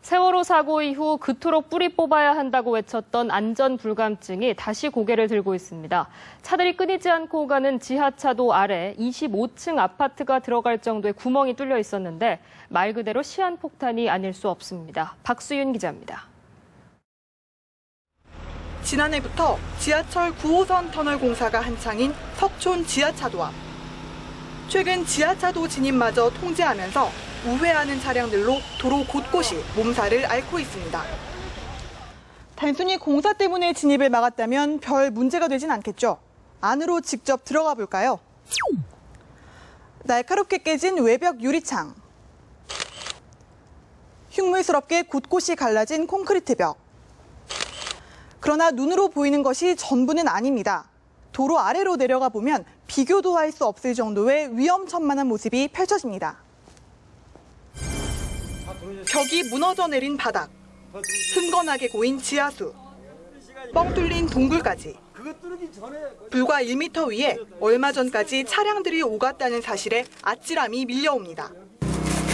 세월호 사고 이후 그토록 뿌리 뽑아야 한다고 외쳤던 안전불감증이 다시 고개를 들고 있습니다. 차들이 끊이지 않고 가는 지하차도 아래 25층 아파트가 들어갈 정도의 구멍이 뚫려 있었는데 말 그대로 시한폭탄이 아닐 수 없습니다. 박수윤 기자입니다. 지난해부터 지하철 9호선 터널 공사가 한창인 석촌 지하차도 앞. 최근 지하차도 진입마저 통제하면서 우회하는 차량들로 도로 곳곳이 몸살을 앓고 있습니다. 단순히 공사 때문에 진입을 막았다면 별 문제가 되진 않겠죠. 안으로 직접 들어가 볼까요? 날카롭게 깨진 외벽 유리창. 흉물스럽게 곳곳이 갈라진 콘크리트 벽. 그러나 눈으로 보이는 것이 전부는 아닙니다. 도로 아래로 내려가 보면 비교도 할 수 없을 정도의 위험천만한 모습이 펼쳐집니다. 벽이 무너져 내린 바닥, 흥건하게 고인 지하수, 뻥 뚫린 동굴까지. 불과 1m 위에 얼마 전까지 차량들이 오갔다는 사실에 아찔함이 밀려옵니다.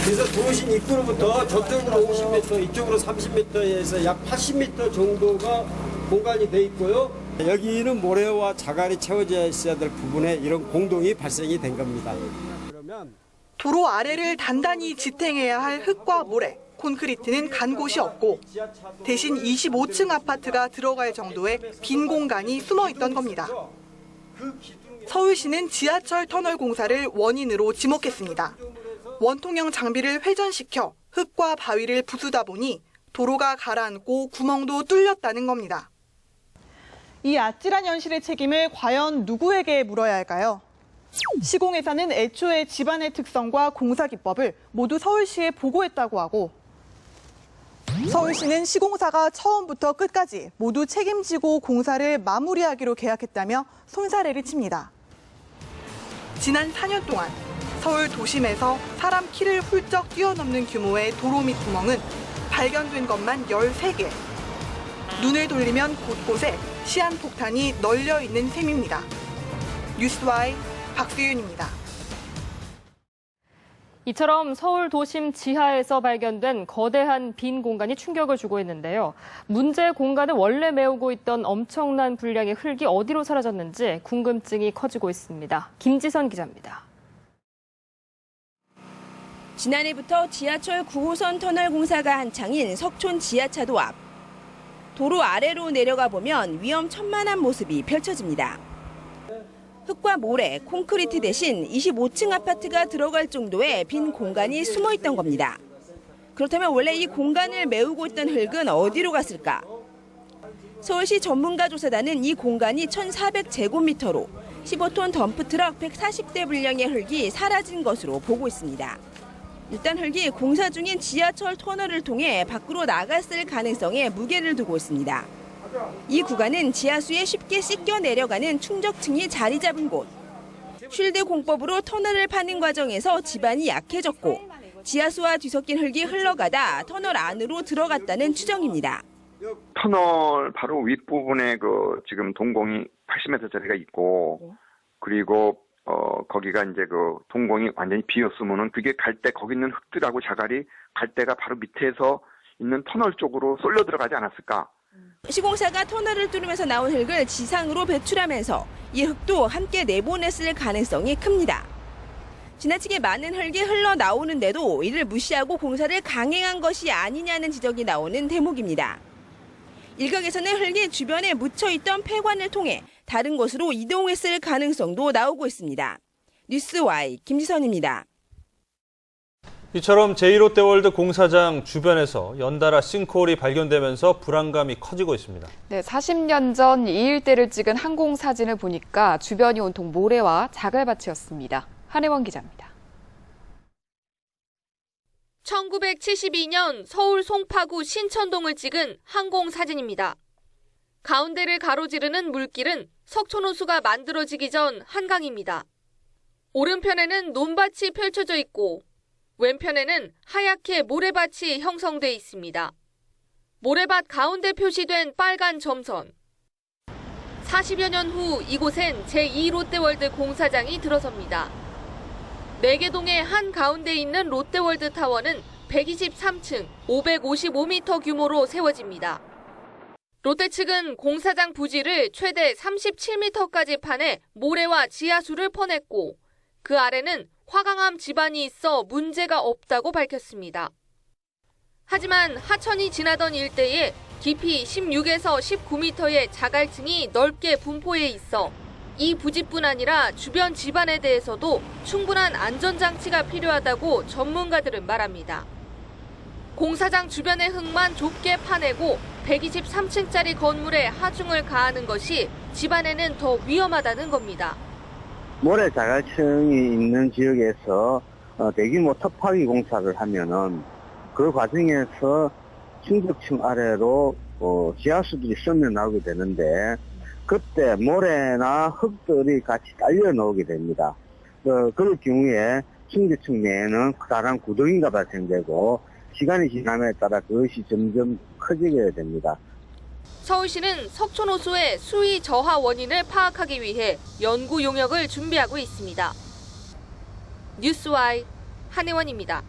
그래서 도심 입구로부터 저쪽으로 50m, 이쪽으로 30m에서 약 80m 정도가 공간이 돼 있고요. 여기는 모래와 자갈이 채워져 있어야 될 부분에 이런 공동이 발생이 된 겁니다. 도로 아래를 단단히 지탱해야 할 흙과 모래, 콘크리트는 간 곳이 없고 대신 25층 아파트가 들어갈 정도의 빈 공간이 숨어 있던 겁니다. 서울시는 지하철 터널 공사를 원인으로 지목했습니다. 원통형 장비를 회전시켜 흙과 바위를 부수다 보니 도로가 가라앉고 구멍도 뚫렸다는 겁니다. 이 아찔한 현실의 책임을 과연 누구에게 물어야 할까요? 시공회사는 애초에 집안의 특성과 공사 기법을 모두 서울시에 보고했다고 하고 서울시는 시공사가 처음부터 끝까지 모두 책임지고 공사를 마무리하기로 계약했다며 손사래를 칩니다. 지난 4년 동안 서울 도심에서 사람 키를 훌쩍 뛰어넘는 규모의 도로 밑 구멍은 발견된 것만 13개. 눈을 돌리면 곳곳에 시한폭탄이 널려 있는 셈입니다. 뉴스와이 박수윤입니다. 이처럼 서울 도심 지하에서 발견된 거대한 빈 공간이 충격을 주고 있는데요. 문제 공간을 원래 메우고 있던 엄청난 분량의 흙이 어디로 사라졌는지 궁금증이 커지고 있습니다. 김지선 기자입니다. 지난해부터 지하철 9호선 터널 공사가 한창인 석촌 지하차도 앞. 도로 아래로 내려가 보면 위험천만한 모습이 펼쳐집니다. 흙과 모래, 콘크리트 대신 25층 아파트가 들어갈 정도의 빈 공간이 숨어 있던 겁니다. 그렇다면 원래 이 공간을 메우고 있던 흙은 어디로 갔을까? 서울시 전문가 조사단은 이 공간이 1,400제곱미터로 15톤 덤프트럭 140대 분량의 흙이 사라진 것으로 보고 있습니다. 일단 흙이 공사 중인 지하철 터널을 통해 밖으로 나갔을 가능성에 무게를 두고 있습니다. 이 구간은 지하수에 쉽게 씻겨 내려가는 충적층이 자리 잡은 곳. 쉴드 공법으로 터널을 파는 과정에서 지반이 약해졌고 지하수와 뒤섞인 흙이 흘러가다 터널 안으로 들어갔다는 추정입니다. 터널 바로 윗부분에 지금 동공이 80m짜리가 있고 그리고 거기가 이제 동공이 완전히 비었으면은 그게 갈 때 거기 있는 흙들하고 자갈이 갈 때가 바로 밑에서 있는 터널 쪽으로 쏠려 들어가지 않았을까? 시공사가 터널을 뚫으면서 나온 흙을 지상으로 배출하면서 이 흙도 함께 내보냈을 가능성이 큽니다. 지나치게 많은 흙이 흘러나오는데도 이를 무시하고 공사를 강행한 것이 아니냐는 지적이 나오는 대목입니다. 일각에서는 흙이 주변에 묻혀있던 폐관을 통해 다른 곳으로 이동했을 가능성도 나오고 있습니다. 뉴스와이 김지선입니다. 이처럼 제2롯데월드 공사장 주변에서 연달아 싱크홀이 발견되면서 불안감이 커지고 있습니다. 네, 40년 전 이 일대를 찍은 항공 사진을 보니까 주변이 온통 모래와 자갈밭이었습니다. 한혜원 기자입니다. 1972년 서울 송파구 신천동을 찍은 항공 사진입니다. 가운데를 가로지르는 물길은 석촌호수가 만들어지기 전 한강입니다. 오른편에는 논밭이 펼쳐져 있고 왼편에는 하얗게 모래밭이 형성돼 있습니다. 모래밭 가운데 표시된 빨간 점선. 40여 년 후 이곳엔 제2롯데월드 공사장이 들어섭니다. 매개동의 한 가운데 있는 롯데월드 타워는 123층 555m 규모로 세워집니다. 롯데 측은 공사장 부지를 최대 37m까지 파내 모래와 지하수를 퍼냈고 그 아래는 화강암 지반이 있어 문제가 없다고 밝혔습니다. 하지만 하천이 지나던 일대에 깊이 16에서 19m의 자갈층이 넓게 분포해 있어 이 부지뿐 아니라 주변 지반에 대해서도 충분한 안전장치가 필요하다고 전문가들은 말합니다. 공사장 주변의 흙만 좁게 파내고 123층짜리 건물에 하중을 가하는 것이 집안에는 더 위험하다는 겁니다. 모래 자갈층이 있는 지역에서 대규모 턱파기 공사를 하면은 그 과정에서 충격층 아래로 지하수들이 쏟려 나오게 되는데 그때 모래나 흙들이 같이 딸려 나오게 됩니다. 그럴 경우에 충격층 내에는 커다란 구덩이가 발생되고 시간이 지남에 따라 그것이 점점 커지게 됩니다. 서울시는 석촌호수의 수위 저하 원인을 파악하기 위해 연구 용역을 준비하고 있습니다. 뉴스와이 한혜원입니다.